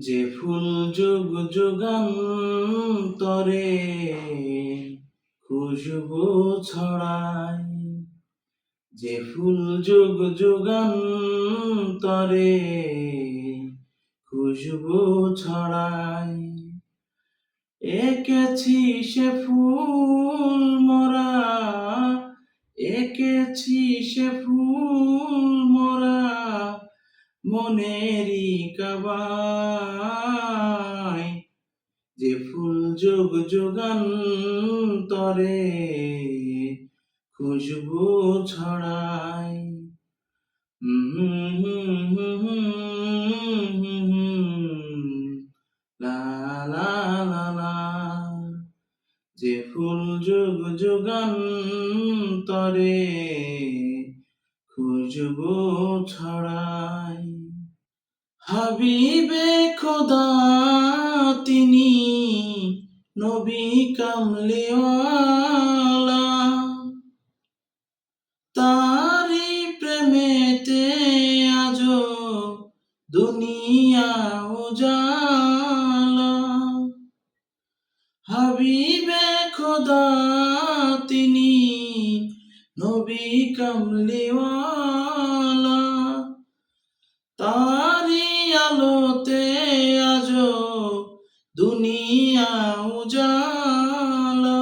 যে ফুল যুগ যুগান্তরে খুশবু ছড়ায়, যে ফুল যুগ যুগান্তরে খুশবু ছড়ায়, এঁকেছি সে ফুল মোরা, এঁকেছি সে ফুল মোরা মনেরই কাবায়, যে ফুল যুগ যুগান্তরে খুশবু ছড়ায়। লা লা লা লা, যে ফুল যুগ যুগান্তরে খুশবু ছড়ায়। হাবিবে খোদা তিনি নবী কামলিওয়ালা, তারি প্রেমেতে আজো দুনিয়া উজালা। হাবিবে খোদা তিনি নবী কামলিওয়ালা, তারি আলোতে আজো দুনিয়া উজালা।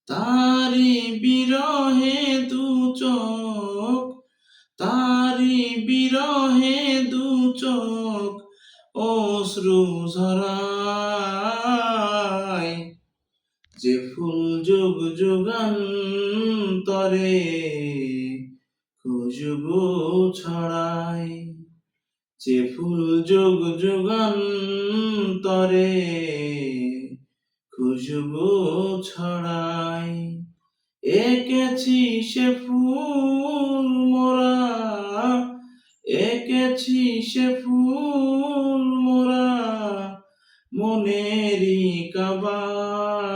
তারি বিরহে দু চোখ, তারি বিরহে দু চোখ অশ্রু ঝরায়, যে ফুল যুগ যুগান্তরে খুশবু ছড়ায়, যে ফুল যুগ যুগান্তরে খুশবু ছড়ায়। এঁকেছি সে ফুল মোরা, এঁকেছি সে ফুল মোরা মনেরই কাবায়,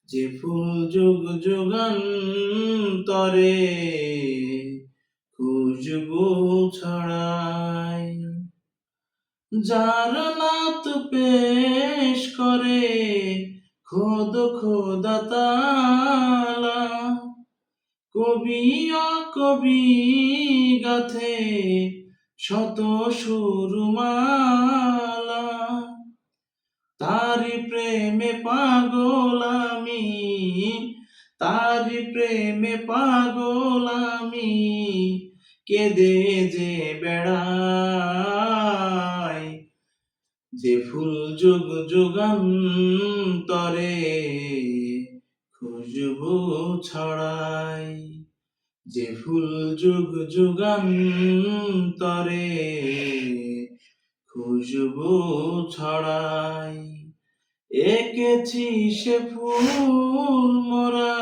যে ফুল যুগ যুগান্তরে খুশবু ছড়ায়। যার নাত পেশ করে খোদ খোদা তাআলা, কবি অকবি গাথে শত সুরমালা। তারি প্রেমে পাগল আমি, তারি প্রেমে পাগল আমি, কেঁদে যে বেড়াই, যে ফুল যুগ যুগান্তরে খুশবু ছড়ায়, যে ফুল যুগ যুগান্তরে খুশবু ছড়ায়। এঁকেছি সে ফুল মোরা,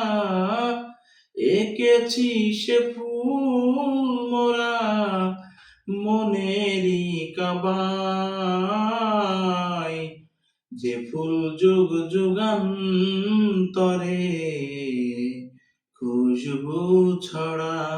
এঁকেছি সে ফুল মোরা মনেরই কাবায়, যে ফুল যুগ যুগান্তরে খুশবু ছড়ায়।